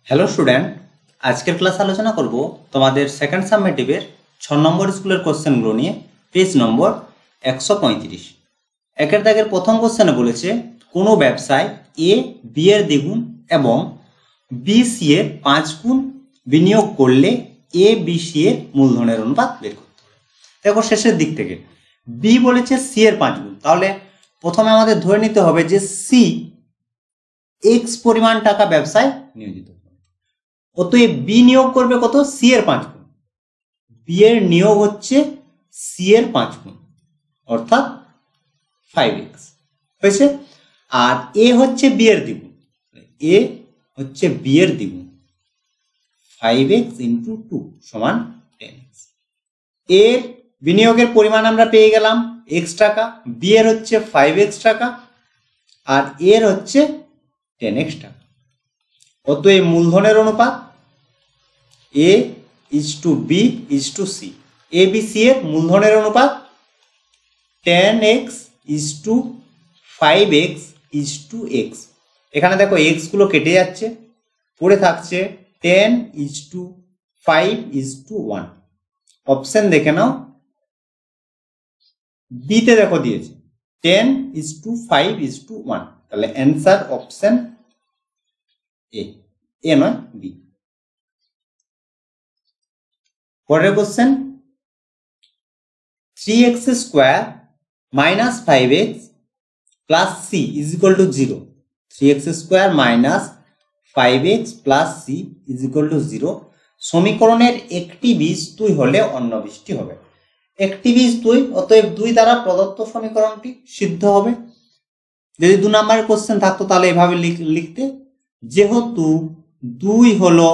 Hello student, আজকের class আলোচনা করব তোমাদের সেকেন্ড সাবমেটিভের 6 নম্বর স্কুলের কোশ্চেনগুলো নিয়ে। পেজ নম্বর 135। একের দাগের প্রথম কোশ্চেনে বলেছে কোনো ব্যবসায় এ বি এর দ্বিগুণ এবং বি সি এর 5 গুণ বিনিয়োগ করলে এ বি সি এর মূলধনের অনুপাত বের করতে হবে। দেখো শেষের দিক থেকে বি বলেছে সি এর 5 গুণ, তাহলে প্রথমে আমাদের ধরে নিতে হবে যে সি এক্স পরিমাণ টাকা ব্যবসায় নিয়োজিত। অতএব বি নিয়োগ করবে কত? সি এর 5 গুণ। বি এর নিয়োগ হচ্ছে সি এর 5 গুণ, অর্থাৎ 5x হয়েছে। আর এ হচ্ছে বি এর দ্বিগুণ, এ হচ্ছে বি এর দ্বিগুণ, 5x × 2 সমান 10x। এর বিনিয়োগের পরিমাণ আমরা পেয়ে গেলাম x টাকা, বি এর হচ্ছে 5x টাকা, আর এর হচ্ছে 10x টাকা। অতএব মূলধনের অনুপাত A = B = C, A B C এর মূলধনের অনুপাত 10x = 5x = x। এখানে দেখো x গুলো কেটে যাচ্ছে, পড়ে থাকছে 10 = 5 = 1। অপশন দেখে নাও, বি তে দেখো দিয়েছে 10 = 5 = 1, তাহলে অ্যান্সার অপশন এ নয় বি। পরের question, 3x² - 5x + c = 0। 3x² - 5x + c = 0 সমীকরণের একটি বীজ 2 হলে অন্য বীজটি হবে। একটি বীজ 2, অতএব 2 দ্বারা প্রদত্ত সমীকরণটি সিদ্ধ হবে। যদি 2 নম্বরের কোশ্চেন থাকতো তাহলে এভাবে লিখতে, যেহেতু 2 হলো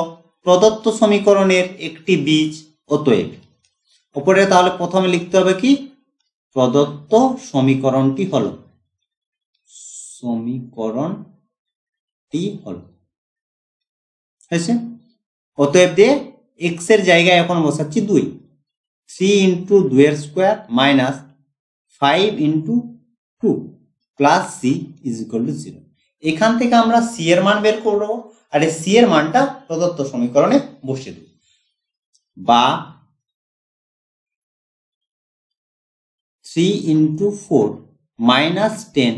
প্রদত্ত সমীকরণের একটি বীজ, অতএব উপরে তাহলে প্রথমে লিখতে হবে কি? প্রদত্ত সমীকরণটি হলো হয়েছে। অতএব দিয়ে x এর জায়গায় এখন বসাচ্ছি 2। 3 × 2² - 5 × 2 + c = 0। এখান থেকে আমরা c এর মান বের করব, আর এই c এর মানটা প্রদত্ত সমীকরণে বসিয়ে দেব। বা 3 × 4 - 10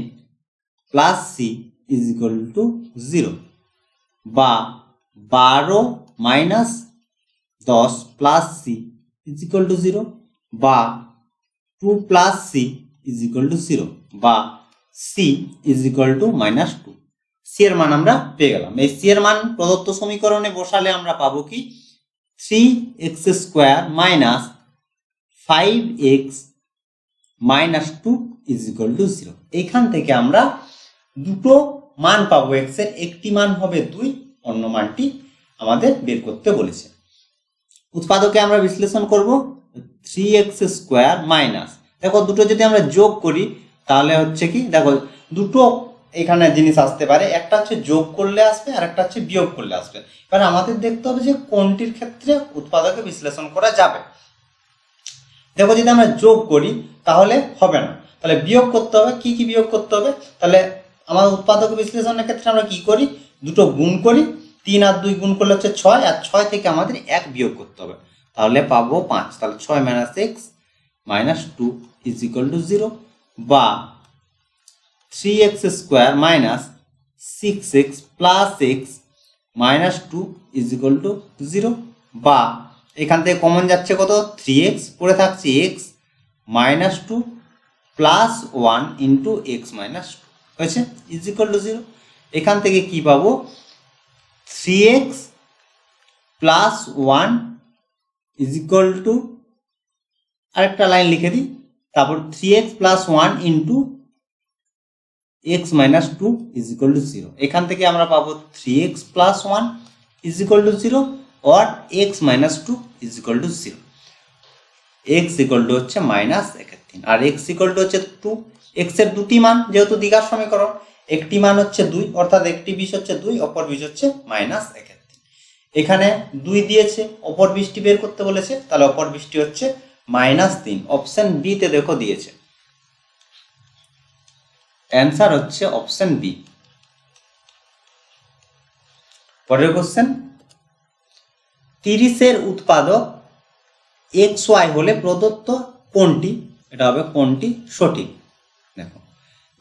+ c = 0, বা 12 - 10 + c = 0, বা 2 + c = 0, বা c = -2। c এর মান আমরা পেয়ে গেলাম। এই c এর মান প্রদত্ত সমীকরণে বসালে আমরা পাবো কি? 3x² - 5x - 2 = 0। এখান থেকে আমরা দুটো মান পাবো, x এর একটি মান হবে 2, অন্য মানটি আমাদের বের করতে বলেছে। উৎপাদকে আমরা বিশ্লেষণ করব। 3x² - দেখো দুটো যদি আমরা যোগ করি তাহলে হচ্ছে কি, দেখো দুটো এখানে জিনিস আসতে পারে, একটা হচ্ছে যোগ করলে আসবে আর একটা হচ্ছে বিয়োগ করলে আসবে। এবার আমাদের দেখতে হবে যে কোনটির ক্ষেত্রে উৎপাদকে বিশ্লেষণ করা যাবে। দেখো যদি আমরা যোগ করি তাহলে হবে না, তাহলে বিয়োগ করতে হবে। কি কি বিয়োগ করতে হবে? তাহলে আমার উৎপাদক বিশ্লেষণের ক্ষেত্রে আমরা কি করি? দুটো গুণ করি, 3 আর 2 গুণ করলে হচ্ছে 6, আর 6 থেকে আমাদের 1 বিয়োগ করতে হবে, তাহলে পাবো 5। তাহলে 6 - x - 2 = 0, বা 3x² - 6x + x - 2 = 0, বা এখান থেকে কমন যাচ্ছে কত? 3x, পড়ে থাকছে x - 2 + 1 × x - 2 হয়েছে = 0। এখান থেকে কি পাবো? 3x + 1 = আরেকটা লাইন লিখে দিই, তারপর 3x + 1 × x - 2 = 0। এখান থেকে আমরা পাবো 3x + 1 = 0 or x - 2 = 0। x হচ্ছে -1/3 আর x হচ্ছে 2। x এর দুটি মান, যেহেতু দ্বিঘাত সমীকরণ, একটি মান হচ্ছে 2, অর্থাৎ একটি বীজ হচ্ছে 2, অপর বীজ হচ্ছে -1/3। এখানে 2 দিয়েছে, অপর বীজটি বের করতে বলেছে, তাহলে অপর বীজটি হচ্ছে -3। অপশন বি তে দেখো দিয়েছে, অ্যান্সার হচ্ছে অপশন বি। পরের কোশ্চেন, 30-এর উৎপাদক XY হলে প্রদত্ত কোনটি, এটা হবে কোনটি সঠিক। দেখো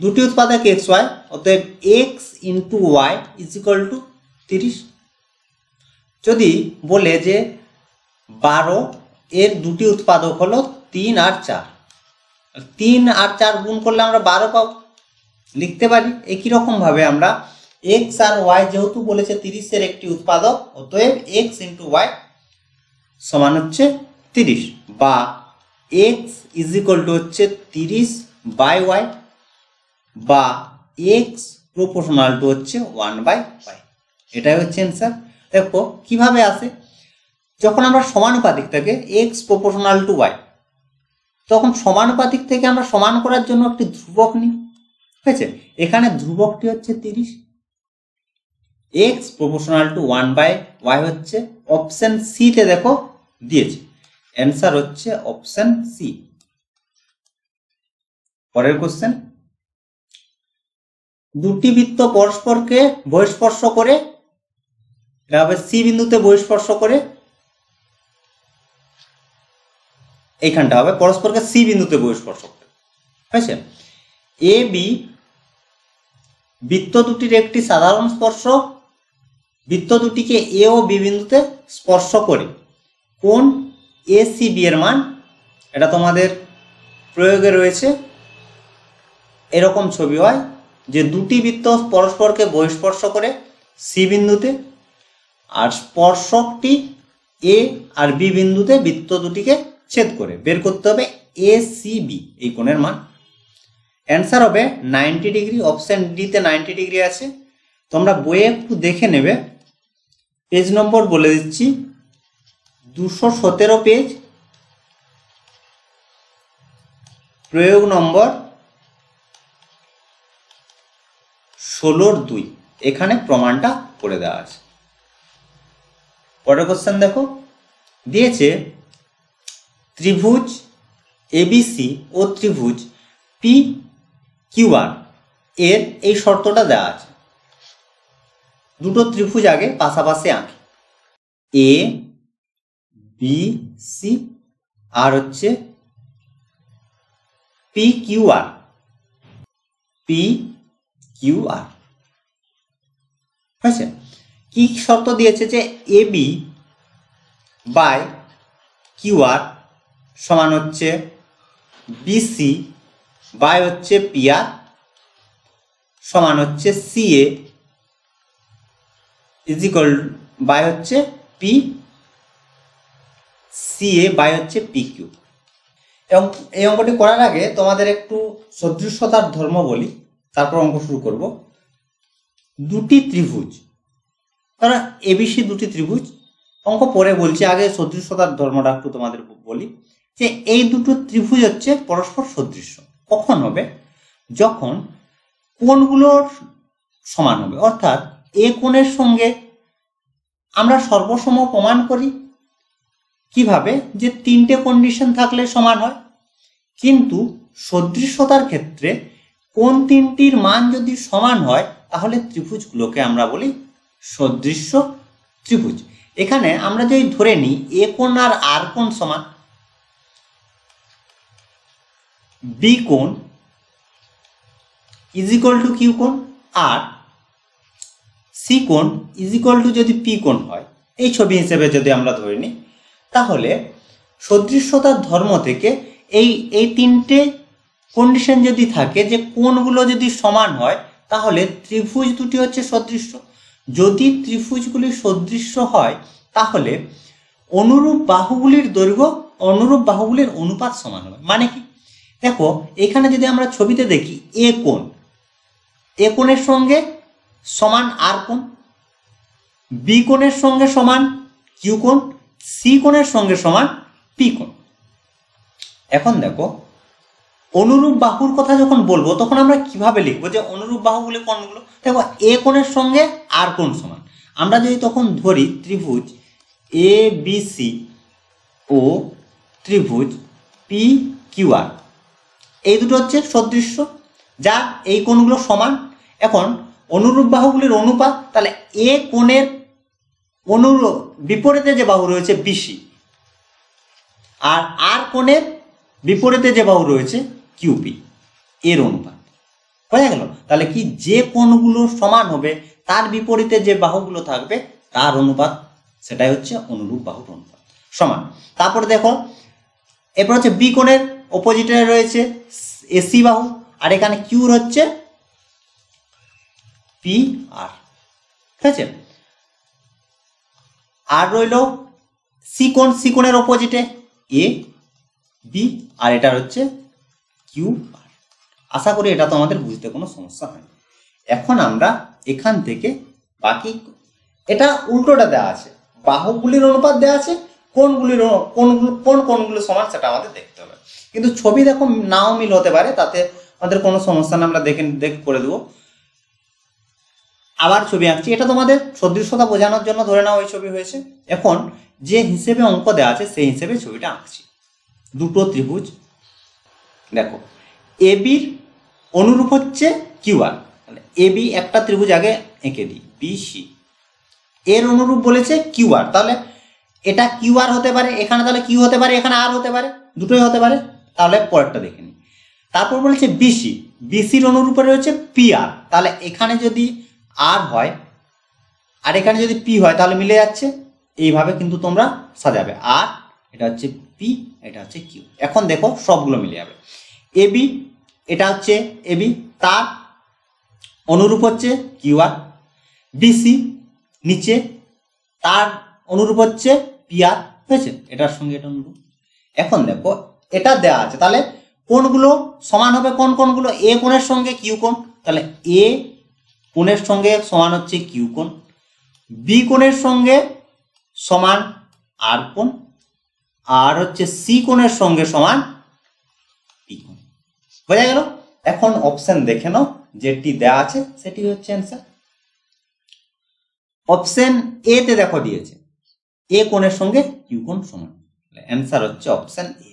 দুটি উৎপাদক XY, অতএব X into Y is equal to 30। যদি বলে যে 12 এর দুটি উৎপাদক হলো 3 আর 4, 3 আর 4 গুণ করলে আমরা 12 পাবো, লিখতে পারি একই রকম ভাবে আমরা x আর y যেহেতু বলেছে 30-এর একটি উৎপাদক, অতএব x ইন্টু y সমান হচ্ছে 30, বা x ইজ ইকুয়াল টু হচ্ছে 30 বাই y, বা x প্রপোর্শনাল টু হচ্ছে 1/y। এটাই হচ্ছে অ্যান্সার। দেখো কিভাবে আসে, যখন আমরা সমানুপাতিক থাকে x প্রপোর্শনাল টু y, তখন সমানুপাতিক থেকে আমরা সমান করার জন্য একটি ধ্রুবক নিই, হয়েছে। এখানে ধ্রুবকটি হচ্ছে 30, x প্রপোর্শনাল টু 1/y হচ্ছে অপশন সি তে দেখো দিয়েছে, অ্যান্সার হচ্ছে অপশন সি। পরের কোশ্চেন, দুটি বৃত্ত পরস্পরকে বহিঃস্পর্শ করে, এটা হবে সি বিন্দুতে বহিঃস্পর্শ করে, এইখানটা হবে পরস্পরকে সি বিন্দুতে বহিঃস্পর্শ করে, হয়েছে। এ বি বৃত্ত দুটির একটি সাধারণ স্পর্শ বৃত্ত দুটিকে এ ও বি বিন্দুতে স্পর্শ করে কোন এ সি বি এর মান, এটা তোমাদের প্রয়োগে রয়েছে। এরকম ছবি হয় যে দুটি বৃত্ত পরস্পরকে বহিঃস্পর্শ করে সি বিন্দুতে, আর স্পর্শকটি এ আর বি বিন্দুতে বৃত্ত দুটিকে ছেদ করে বের করতে হবে এ সি বি এই কোণের মান। অ্যান্সার হবে 90 ডিগ্রি, অপশন ডি তে 90 ডিগ্রি আছে। তোমরা বইয়ে একটু দেখে নেবে, পেজ নম্বর বলে দিচ্ছি, 217 পেজ, প্রয়োগ নম্বর 16-2, এখানে প্রমাণটা করে দেওয়া আছে। পরের কোশ্চেন দেখো, দিয়েছে ত্রিভুজ এবিসি ও ত্রিভুজ পি কিউআর এর এই শর্তটা দেওয়া আছে, দুটো ত্রিভুজ আগে পাশাপাশি আঁকি, এ বি সি আর হচ্ছে পি কিউআর, পি কিউআর, হয়েছে। কি শর্ত দিয়েছে যে এ বি বাই কিউআর সমান হচ্ছে বিসি বাই হচ্ছে পিআর সমান হচ্ছে সিএ ইজ ইকুয়াল বাই হচ্ছে পি সিএ বাই হচ্ছে পি কিউ। এবং এই অঙ্কটি করার আগে তোমাদের একটু সদৃশ্যতার ধর্ম বলি, তারপর অঙ্ক শুরু করব। দুটি ত্রিভুজ, তারা এবিসি দুটি ত্রিভুজ, অঙ্ক পরে বলছি, আগে সদৃশ্যতার ধর্মটা একটু তোমাদের বলি যে এই দুটো ত্রিভুজ হচ্ছে পরস্পর সদৃশ্য কখন হবে, যখন কোণগুলোর সমান হবে। অর্থাৎ এ কোণের সঙ্গে আমরা সর্বসম প্রমাণ করি কিভাবে, যে তিনটে কন্ডিশন থাকলে সমান হয়। কিন্তু সদৃশ্যতার ক্ষেত্রে কোন তিনটির মান যদি সমান হয় তাহলে ত্রিভুজগুলোকে আমরা বলি সদৃশ্য ত্রিভুজ। এখানে আমরা যদি ধরে নিই এ কোণ আর কোণ সমান, বি কোণ ইজ ইকুয়াল টু কিউ কোণ, আর সি কোণ ইজ ইকুয়াল টু যদি পি কোণ হয়, এই ছবি হিসেবে যদি আমরা ধরে নিই, তাহলে সদৃশ্যতার ধর্ম থেকে এই তিনটে কন্ডিশন যদি থাকে যে কোণগুলো যদি সমান হয় তাহলে ত্রিভুজ দুটি হচ্ছে সদৃশ্য। যদি ত্রিভুজগুলি সদৃশ্য হয় তাহলে অনুরূপ বাহুগুলির দৈর্ঘ্য অনুরূপ বাহুগুলির অনুপাত সমান হবে। মানে কি, দেখো এখানে যদি আমরা ছবিতে দেখি এ কোণ, এ কোণের সঙ্গে সমান আর কোণ, বি কোণের সঙ্গে সমান কিউ কোণ, সি কোণের সঙ্গে সমান পি কোণ। এখন দেখো অনুরূপ বাহুর কথা যখন বলবো তখন আমরা কিভাবে লিখবো যে অনুরূপ বাহুগুলি কোনগুলো। দেখো এ কোণের সঙ্গে আর কোণ সমান, আমরা যদি তখন ধরি ত্রিভুজ এ বি সি ও ত্রিভুজ পি কিউ আর, এই দুটো হচ্ছে সদৃশ্য যা এই কোণগুলো সমান। এখন অনুরূপ বাহুগুলির অনুপাত, তাহলে এ কোণের বিপরীতে যে বাহু রয়েছে বিসি, আর কোণের বিপরীতে যে বাহু রয়েছে কিউপি, এর অনুপাত। বোঝা গেল? তাহলে কি, যে কোণগুলো সমান হবে তার বিপরীতে যে বাহুগুলো থাকবে তার অনুপাত, সেটাই হচ্ছে অনুরূপ বাহুর অনুপাত সমান। তারপরে দেখো, এরপর হচ্ছে বি কোণের অপোজিটে রয়েছে এসি বাহু, আর এখানে কিউর হচ্ছে পি আর। ঠিক আছে, আর রইল সি কোণের অপোজিটে এ বি, আর এটা হচ্ছে কিউ আর। আশা করি এটা তো আমাদের বুঝতে কোনো সমস্যা হয়। এখন আমরা এখান থেকে বাকি, এটা উল্টোটা দেওয়া আছে, বাহুগুলির অনুপাত দেওয়া আছে, কোণগুলো সমান সেটা আমাদের দেখতে হবে। কিন্তু ছবি দেখো নাও মিল হতে পারে, তাতে আমাদের কোনো সমস্যা না, আমরা দেখে করে দেবো। আবার ছবি আঁকছি, এটা তোমাদের সদৃশ্যতা বোঝানোর জন্য ধরে নাও ওই ছবি হয়েছে। এখন যে হিসেবে অঙ্ক দেওয়া আছে সেই হিসেবে ছবিটা আঁকছি। দুটো ত্রিভুজ, দেখো এ বির অনুরূপ হচ্ছে কিউ আর, এ বি একটা ত্রিভুজ আগে এঁকে দিই, বি সি, এর অনুরূপ বলেছে কিউ আর, তাহলে এটা কিউ আর হতে পারে, এখানে তাহলে কিউ হতে পারে, এখানে আর হতে পারে, দুটোই হতে পারে। তাহলে পরেরটা দেখে নিই। তারপর বলেছে বিসি, বিসির অনুরূপে রয়েছে পি আর, তাহলে এখানে যদি আর হয় আর এখানে যদি পি হয় তাহলে মিলে যাচ্ছে। এইভাবে কিন্তু তোমরা সাজাবে, আর এটা হচ্ছে পি, এটা হচ্ছে কিউ। এখন দেখো সবগুলো মিলে যাবে। এবি, এটা হচ্ছে এবি, তার অনুরূপ হচ্ছে কিউ আর। বিসি নিচে, তার অনুরূপ হচ্ছে পি আর, হয়েছে, এটার সঙ্গে এটা অনুরূপ। এখন দেখো এটা দেওয়া আছে, তাহলে কোণগুলো সমান হবে, কোণগুলো এ কোণের সঙ্গে কিউ কোণ, তাহলে এ কোণের সঙ্গে সমান হচ্ছে কিউ কোণ, বি কোণের সঙ্গে সমান আর কোণ, আর হচ্ছে সি কোণের সঙ্গে সমান পি কোণ। বোঝা গেল? এখন অপশন দেখে নাও, যেটি দেওয়া আছে সেটি হচ্ছে অ্যান্সার। অপশন এ তে দেখো দিয়েছে এ কোণের সঙ্গে কিউ কোণ সমান, অ্যান্সার হচ্ছে অপশন এ।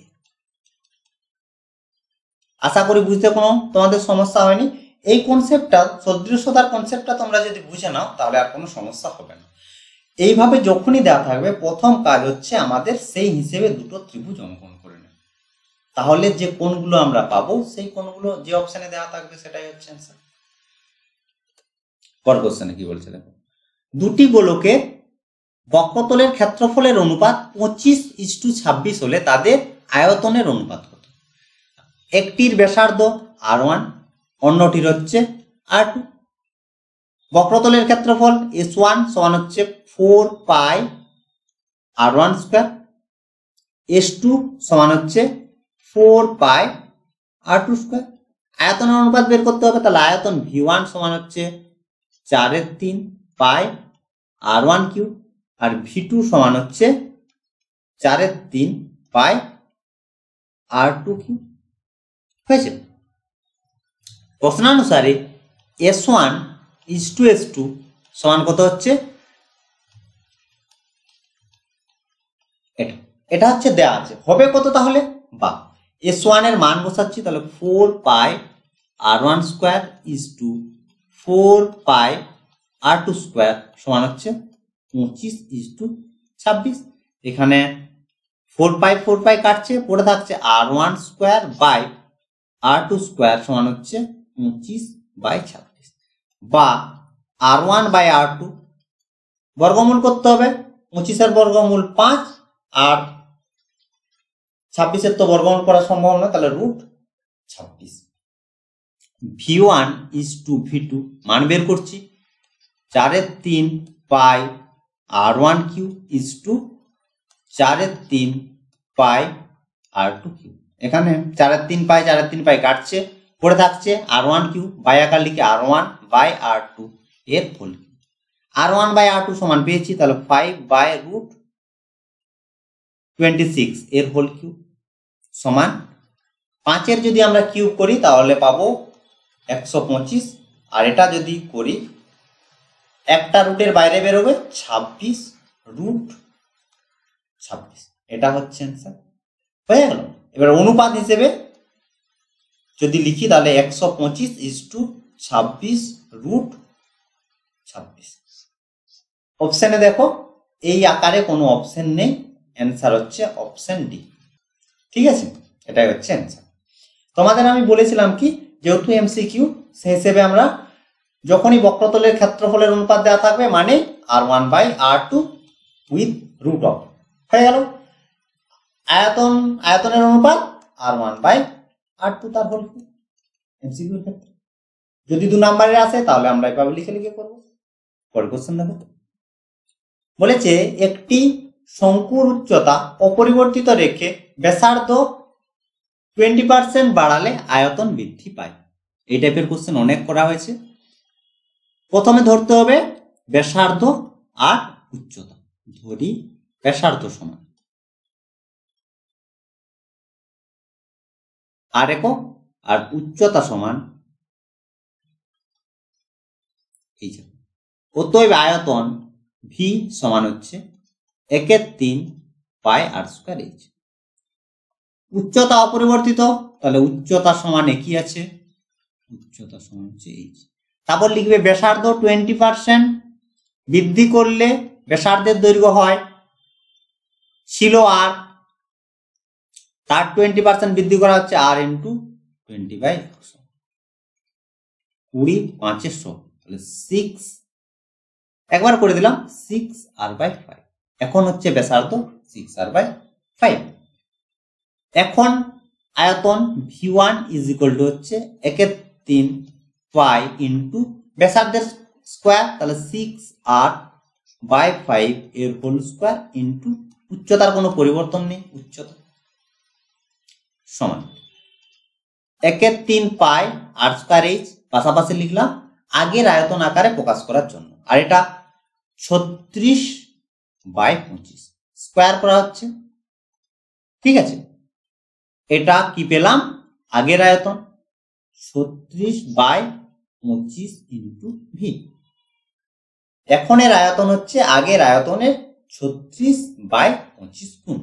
আশা করি বুঝতে কোনো তোমাদের সমস্যা হয়নি। এই কনসেপ্টটা, সদৃশ্যতার কনসেপ্টটা তোমরা যদি বুঝে নাও তাহলে আর কোনো সমস্যা হবে না। এইভাবে যখনই দেওয়া থাকবে প্রথম কাজ হচ্ছে আমাদের সেই হিসেবে দুটো ত্রিভুজ অঙ্কন করে নেব, তাহলে যে কোণগুলো আমরা পাবো সেই কোণগুলো যে অপশনে দেওয়া থাকবে সেটাই হচ্ছে অ্যান্সার। পর কোশ্চেনে কি বলছে দেখো, দুটি গোলকের বক্রতলের ক্ষেত্রফলের অনুপাত 25:26 হলে তাদের আয়তনের অনুপাত কত? একটির ব্যাসার্ধ R1, অন্যটির হচ্ছে R2। বক্রতলের ক্ষেত্রফল S1 সমান হচ্ছে 4 পাই R1 স্কয়ার, S2 সমান হচ্ছে 4 পাই R2 স্কয়ার। আয়তনের অনুপাত বের করতে হবে, তাহলে আয়তন V1 সমান হচ্ছে 4/3 পাই R1 কিউব, আর V2 সমান হচ্ছে 4/3 পাই R2 কিউব। হয়েছে? প্রশ্নানুসারে S1 is to S2 সমান কত হচ্ছে? এটা হচ্ছে দেয়া আছে, হবে কত তাহলে? বা S1 এর মান বসাচ্ছি, তাহলে 4 পাই R1 square is to 4 pi R2 square সমান হচ্ছে 25:26। এখানে 4 পাই কাটছে, পড়ে থাকছে R1 square by R2 square সমান হচ্ছে 25/26, বা R1 বাই R2 বর্গমূল করতে হবে, 25-এর বর্গমূল 5 আর 26-এর তো বর্গমূল করা সম্ভব নয়, তাহলে √26। V1 is to V2 মান বের করছি, 4/3 পাই R1 cube is to 4/3 pi R2 cube. এখানে 4/3 পাই কাটছে, পড়ে থাকছে R1 কিউব, বাই আকার লিখে R1 বাই R2 এর whole cube. R1 by R2 সমান পেয়েছি, তাহলে 5/√26 এর হোল কিউব সমান 5-এর যদি আমরা কিউব করি তাহলে পাবো 125, আর এটা যদি করি একটা রুটের বাইরে বেরোবে 26√26। এটা হচ্ছে অ্যান্সার। হয়ে গেল? এবার অনুপাত হিসেবে যদি লিখি তাহলে 125:26√26। অপশনে দেখো এই আকারে কোনো অপশন নেই, অ্যান্সার হচ্ছে অপশন ডি। ঠিক আছে, এটাই হচ্ছে অ্যান্সার। তোমাদের আমি বলেছিলাম কি, যেহেতু এমসিকিউ সেই হিসেবে আমরা যখনই বক্রতলের ক্ষেত্রফলের অনুপাত দেওয়া থাকবে মানে r1/r2 উইথ রুট অফ হয়ে গেল। আয়তনের অনুপাত r1/r2 তার হোল কিউব এমসিকিউর ক্ষেত্রে। যদি 2 নম্বরের আসে তাহলে আমরা এভাবে লিখে লিখে করব। পরের কোশ্চেন দেখো, বলেছে একটি শঙ্কুর উচ্চতা অপরিবর্তিত রেখে ব্যাসার্ধ 20% বাড়ালে আয়তন বৃদ্ধি পায়। এই টাইপের কোশ্চেন অনেক করা হয়েছে। প্রথমে ধরতে হবে ব্যাসার্ধ আর উচ্চতা। ধরি ব্যাসার্ধ সমান আর একক আর উচ্চতা সমান এই যে, অতএব আয়তন ভি সমান হচ্ছে 1/3 পাই আর স্কয়ার এইচ। উচ্চতা অপরিবর্তিত, তাহলে উচ্চতা সমান একই আছে, উচ্চতা সমান হচ্ছে এইচ। তারপর লিখবে ব্যাসার্ধ 20% বৃদ্ধি করলে ব্যাসার্ধের দৈর্ঘ্য হয় ছিল আর, তার 20% বৃদ্ধি করা হচ্ছে আর ইন্টু 20/100, 20 5 100, তাহলে 6 একবার করে দিলাম 6r/5। এখন হচ্ছে ব্যাসার্ধ 6r/5। এখন আয়তন v1 ইজ ইকুয়াল টু হচ্ছে 1/3 পাই ইন্টু ব্যাসার্ধের স্কোয়ার, তাহলে 6r/5 এর হোল স্কোয়ার ইন্টু উচ্চতার কোনো পরিবর্তন নেই, উচ্চতা সমান 1/3 পাই আর স্কয়ার এইচ। পাশাপাশি লিখলাম আগের আয়তন আকারে প্রকাশ করার জন্য, আর এটা 36/25 স্কয়ার করা হচ্ছে। ঠিক আছে, এটা কি পেলাম, আগের আয়তন 36/25 ইন্টু ভি। এখনের আয়তন হচ্ছে আগের আয়তনের 36/25 গুণ।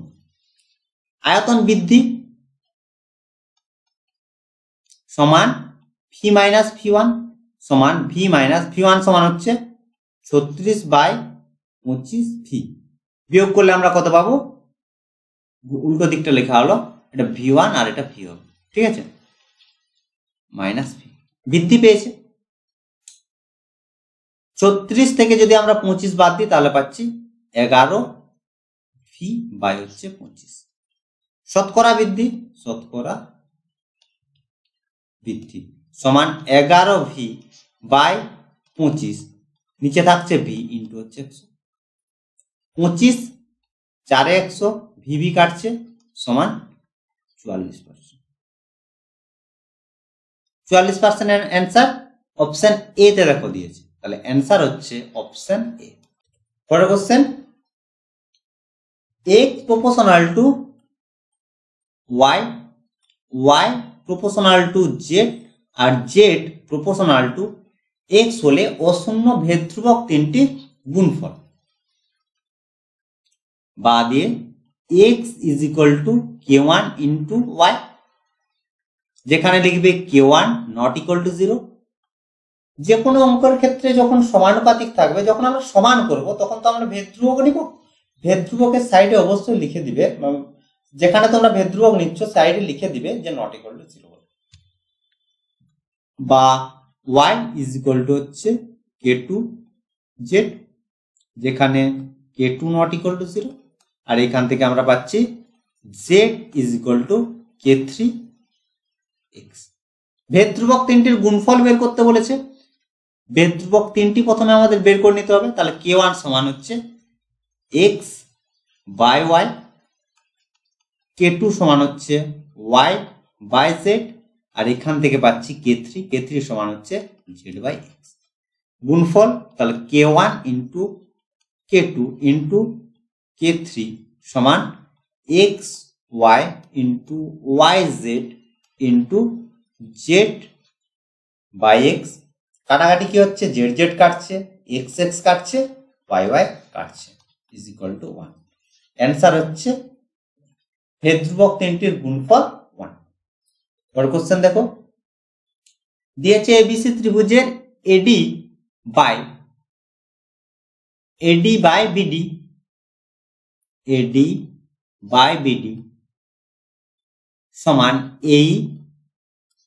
আয়তন বৃদ্ধি সমান ভি মাইনাস ভি1 সমান ভি মাইনাস ভি1 সমান হচ্ছে 36/25 ভি। বিয়োগ করলে আমরা কত পাবো, উল্টো দিকটা লেখা হলো, এটা ভি1 আর এটা ভি হবে। ঠিক আছে, মাইনাস ভি বৃদ্ধি পেয়েছে। 36 থেকে যদি আমরা 25 বাদ দিই তাহলে পাচ্ছি 11 ভি বাই হচ্ছে 25। শতকরা বৃদ্ধি, শতকরা বৃদ্ধি সমান 11 ভি বাই 25, নিচে থাকছে ভি ইন্টু হচ্ছে 100, 25 4 100, ভিভি কাটছে সমান 44%। 44% এর অ্যান্সার অপশন এ তে দেখো দিয়েছে, তাহলে অ্যান্সার হচ্ছে অপশন এ। পরের question, x proportional to y, y proportional to z আর z proportional to x হলে অশূন্য ভেদ ধ্রুবক তিনটির গুণফল। বা দিয়ে x is equal to k1 into y, যেখানে লিখবে k1 not equal to 0। যে কোনো অঙ্কের ক্ষেত্রে যখন সমানুপাতিক থাকবে, যখন আমরা সমান করব তখন তো আমরা ভেদ ধ্রুবক নিব, ভেদ ধ্রুবকের সাইডে অবশ্যই লিখে দিবে, যেখানে তোমরা ভেদ ধ্রুবক নিচ্ছ সাইডে লিখে দিবে যে নট ইকুয়াল টু 0। বা y ইজ ইকুয়াল টু হচ্ছে k2 z, যেখানে k2 নট ইকুয়াল টু 0, আর এখান থেকে আমরা পাচ্ছি z is equal to k3 x। ভেদ ধ্রুবক তিনটির গুণফল বের করতে বলেছে। ভেদ ধ্রুবক তিনটি প্রথমে আমাদের বের করে নিতে হবে, তাহলে k1 সমান হচ্ছে x বাই y, k2 সমান হচ্ছে y বাই z, আর এখান থেকে পাচ্ছি k3 সমান হচ্ছে z বাই x। গুণফল তাহলে k1 into k2 into k3 সমান x y into yz into z by x। কাটাকাটি কি হচ্ছে, z কাটছে, x কাটছে, y কাটছে, ইজ ইকুয়াল টু 1। অ্যান্সার হচ্ছে ভেদ ধ্রুবক তিনটির গুণফল 1। পরের কোশ্চেন দেখো, দিয়েছে এবিসি ত্রিভুজের AD by BD AD by BD সমান এই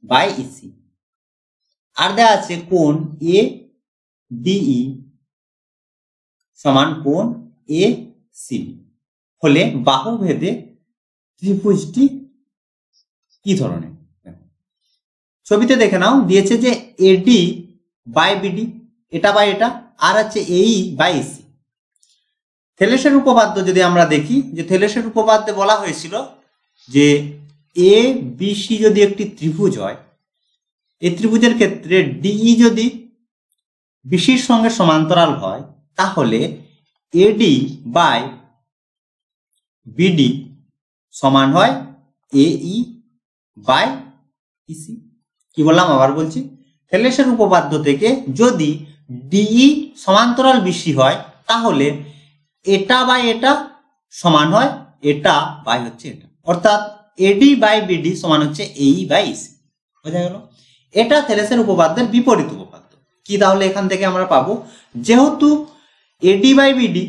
বাই ইসি। আর দেওয়া আছে কোণ এ ডিই সমান কোণ এ সিবি হলে বাহু ভেদে ত্রিভুজটি কি ধরনের। ছবিতে দেখে নাও, দিয়েছে যে এডি বাই বিডি, এটা বাই এটা, আর আছে এই বাই ইসি। থেলেসের উপপাদ্য যদি আমরা দেখি, যে থেলেসের উপপাদ্যে বলা হয়েছিল যে এ বিসি যদি একটি ত্রিভুজ হয়, এই ত্রিভুজের ক্ষেত্রে ডিই যদি বিসির সঙ্গে সমান্তরাল হয়, তাহলে এডি বাই বিডি সমান হয় এই বাই ইসি। কি বললাম আবার বলছি, থেলেসের উপপাদ্য থেকে যদি ডিই সমান্তরাল বিসি হয়, তাহলে এটা বাই এটা সমান হয় এটা বাই হচ্ছে এটা, অর্থাৎ এডি বাই বিডি সমান হচ্ছে এই বাই ইসি। বোঝা গেল? এটা থেলেসের উপপাদ্যের বিপরীত উপপাদ্য। কি তাহলে এখান থেকে আমরা পাবো, যেহেতু এডি বাই বিডি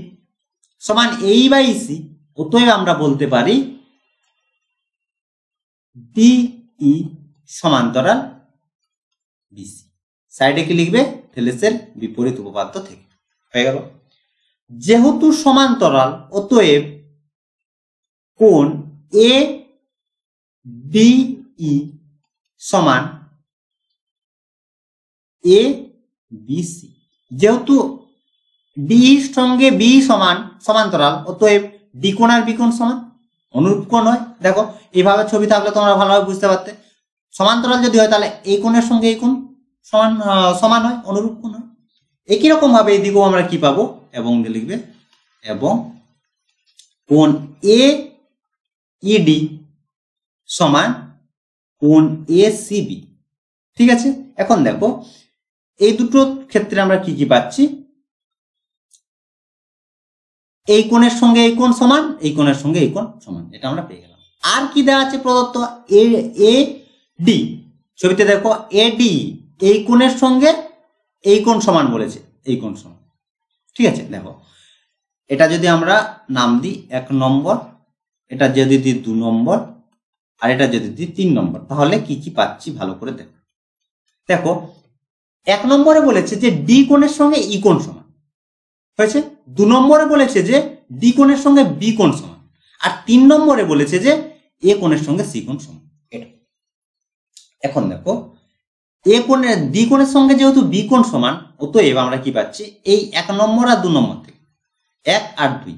সমান এই বাই ইসি, অতএব আমরা বলতে পারি ডিই সমান্তরাল বিসি। সাইডে কি লিখবে, থেলেসের বিপরীত উপপাদ্য থেকে। হয়ে গেল? যেহেতু সমান্তরাল, অতএব কোণ এ ডিই সমান এ বিসি। যেহেতু ডি সঙ্গে বি সমান সমান্তরাল, অতএব ডি কোণ আর বি কোণ সমান, অনুরূপ কোণ হয়। দেখো এইভাবে ছবি থাকলে তোমরা ভালোভাবে বুঝতে পারতে। সমান্তরাল যদি হয় তাহলে এই কোণের সঙ্গে এই কোণ সমান হয়, অনুরূপ কোণ হয়। একই রকম ভাবে এই দিকেও আমরা কি পাবো, এবং লিখবে এবং কোণ এ ইডি সমান কোণ এ সিবি। ঠিক আছে, এখন দেখো এই দুটো ক্ষেত্রে আমরা কি কি পাচ্ছি, এই কোণের সঙ্গে এই কোণ সমান, এই কোণের সঙ্গে এই কোণ সমান, এটা আমরা পেয়ে গেলাম। আর কি দেওয়া আছে প্রদত্ত, এ ডি। ছবিতে দেখো এডি এই কোণের সঙ্গে এই কোণ সমান বলেছে, এই কোণ সমান। ঠিক আছে, দেখো এটা যদি আমরা নাম দিই 1 নম্বর, এটা যদি দিই 2 নম্বর, আর এটা যদি দিই 3 নম্বর, তাহলে কি কি পাচ্ছি ভালো করে দেখো। দেখো 1 নম্বরে বলেছে যে ডি কোণের সঙ্গে ই কোণ সমান হয়েছে, 2 নম্বরে বলেছে যে ডি কোণের সঙ্গে বি কোণ সমান, আর 3 নম্বরে বলেছে যে এ কোণের সঙ্গে সি কোণ সমান। এটা এখন দেখো এ কোণের ডি কোণের সঙ্গে যেহেতু বি কোণ সমান, অতএব আমরা কি পাচ্ছি, এই 1 নম্বর আর 2 নম্বর থেকে, 1 আর 2,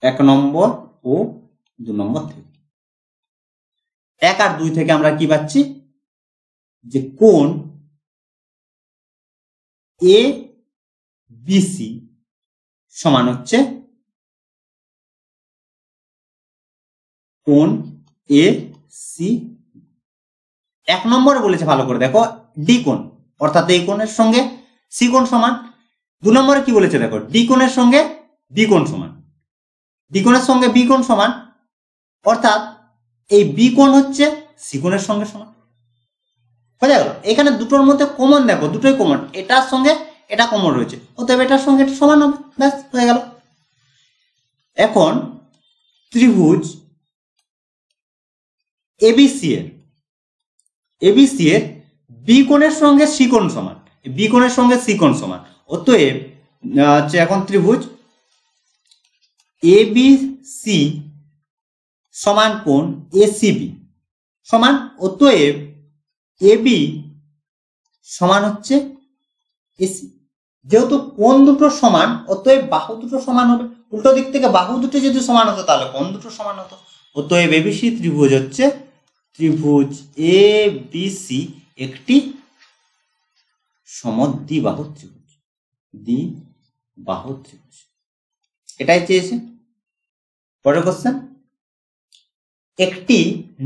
1 নম্বর ও 2 নম্বর থেকে, 1 আর 2 থেকে আমরা কি পাচ্ছি, যে কোণ এ বিসি সমান হচ্ছে কোণ এ সি। 1 নম্বরে বলেছে ভালো করে দেখো ডি কোণ, অর্থাৎ এই কোণের সঙ্গে সি কোণ সমান। 2 নম্বরে কি বলেছে দেখো, ডি কোণের সঙ্গে বি কোণ সমান, ডি কোণের সঙ্গে বি কোণ সমান, অর্থাৎ এই বি কোণ হচ্ছে সি কোণের সঙ্গে সমান। বোঝা গেল? এখানে দুটোর মধ্যে কমন দেখো, দুটোই কমন, এটার সঙ্গে এটা কমন রয়েছে, অতএব এটার সঙ্গে এটা সমান হবে, ব্যাস হয়ে গেল। এখন ত্রিভুজ এবিসি এর বি কোণের সঙ্গে সি কোণ সমান, বি কোণের সঙ্গে সি কোণ সমান, অতএব হচ্ছে এখন ত্রিভুজ এবিসি সমান কোণ এসিবি সমান, অতএব এবি সমান হচ্ছে এসি। যেহেতু কোণ দুটো সমান, অতএব বাহু দুটো সমান হবে। উল্টো দিক থেকে বাহু দুটো যদি সমান হতো তাহলে কোণ দুটো সমান হতো, অতএব এবিসি ত্রিভুজ হচ্ছে ত্রিভুজ এবিসি একটি সমদ্বিবাহু ত্রিভুজ, দ্বিবাহু ত্রিভুজ। এটাই চেয়েছে। পরের কোশ্চেন, একটি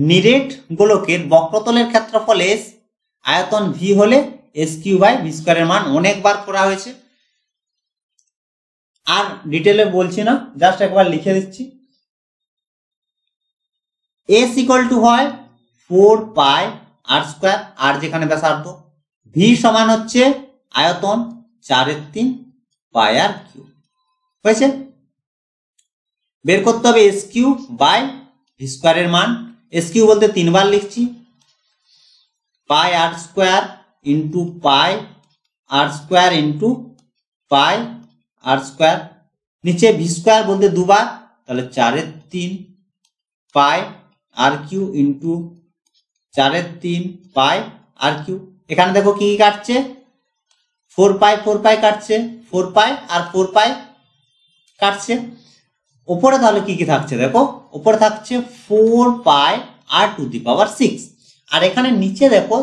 নিরেট গোলকের বক্রতলের ক্ষেত্রফল এস, আয়তন ভি হলে এস কিউ বাই ভি স্কয়ারের মান অনেকবার করা হয়েছে। আর ডিটেলে বলছি না, জাস্ট একবার লিখে দিচ্ছি। এস ইকুয়াল টু হয় 4 পাই আর স্কয়ার, আর যেখানে ব্যাসার্ধ, ভি সমান হচ্ছে আয়তন 4/3 পাই আর কিউব হয়েছে। বের করতে হবে এস কিউ বাই ভি স্কোয়ারের মান। এস কিউ বলতে 3 বার লিখছি, পাই আর স্কোয়ার ইন্টু পাই আর স্কোয়ার ইন্টু পাই আর স্কোয়ার। নিচে ভি স্কোয়ার বলতে 2 বার, তাহলে 4/3 পাই আর কিউ ইন্টু 4/3 পাই আর কিউ। এখানে দেখো কি কাটছে, 4 পাই কাটছে, 4 পাই আর 4 পাই কাটছে। উপরে তাহলে কি কি থাকছে দেখো, উপরে থাকছে 4 পাই আর টু দি পাওয়ার 6, আর এখানে নিচে দেখো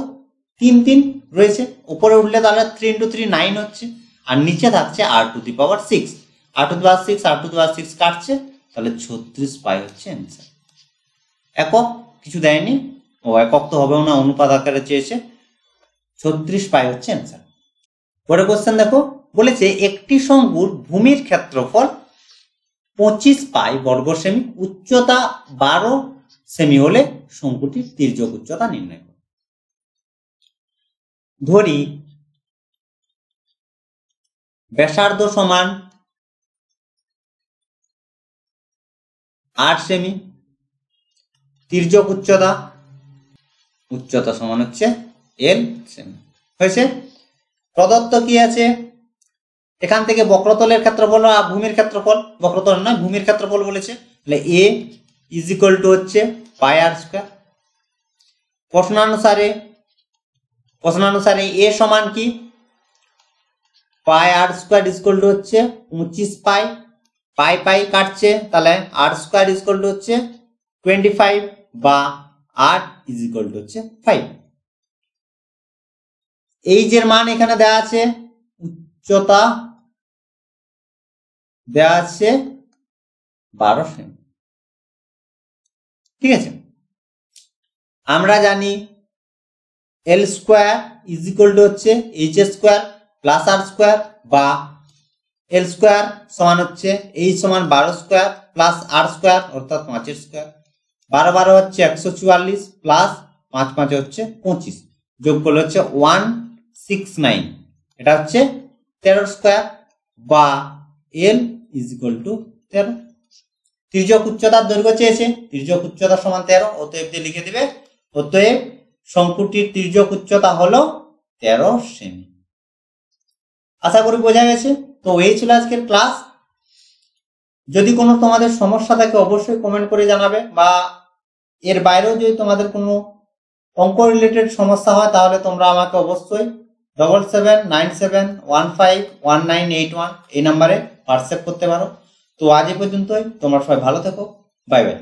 3 রয়েছে, উপরে উঠলে তাহলে 3 × 3 9 হচ্ছে, আর নিচে থাকছে আর টু দি পাওয়ার 6, আর টু দি পাওয়ার 6 আর টু দি পাওয়ার 6 কাটছে, তাহলে 36 পাই হচ্ছে অ্যান্সার। একক কিছু দেয়নি, ও একক তো হবেও না, অনুপাত আকারে চেয়েছে, 36 পাই হচ্ছে অ্যান্সার। পরের কোশ্চেন দেখো, বলেছে একটি শঙ্কুর ভূমির ক্ষেত্রফল 25 পাই বর্গ সেমি, উচ্চতা 12 সেমি হলে শঙ্কুটির তির্যক উচ্চতা নির্ণয় করো। ধরি ব্যাসার্ধ সমান 8 সেমি, তির্যক উচ্চতা সমান হচ্ছে L সেমি হয়েছে। প্রদত্ত কি আছে, এখান থেকে বক্রতলের ক্ষেত্রফল আর ভূমির ক্ষেত্রফল, বক্রতল নয় ভূমির ক্ষেত্রফল বলেছে, তাহলে A = হচ্ছে পাই আর স্কোয়ার। প্রশ্নানুসারে A সমান কি, পাই আর স্কোয়ার = হচ্ছে 25 পাই, পাই কাটছে, তাহলে আর স্কোয়ার = হচ্ছে 25 বা আর = হচ্ছে 5। এইচের মান এখানে দেওয়া আছে, উচ্চতা দেওয়া আছে 12 সেমি, ঠিক আছে। আমরা জানি L স্কোয়ার = হচ্ছে H স্কোয়ার প্লাস আর স্কোয়ার, বা L স্কোয়ার সমান হচ্ছে H সমান 12 স্কোয়ার প্লাস আর স্কোয়ার অর্থাৎ 5 স্কোয়ার, 12 হচ্ছে 144 প্লাস 5 হচ্ছে 25, যোগ করলে হচ্ছে 169, এটা হচ্ছে 13 স্কোয়ার, বা L = 13। তির্যক উচ্চতার দৈর্ঘ্য চেয়েছে, তির্যক উচ্চতা সমান 13, অতএব দিয়ে লিখে দিবে, অতএব শঙ্কুটির তির্যক উচ্চতা হলো 13 সেমি। আশা করি বোঝা গেছে। তো এই ছিল আজকের ক্লাস। যদি কোনো তোমাদের সমস্যা থাকে অবশ্যই কমেন্ট করে জানাবে, বা এর বাইরেও যদি তোমাদের কোনো অঙ্ক রিলেটেড সমস্যা হয় তাহলে তোমরা আমাকে অবশ্যই 7797151981 এই নাম্বারে হোয়াটসঅ্যাপ করতে পারো। তো আজ এ পর্যন্তই, তোমরা সবাই ভালো থেকো, বাই বাই।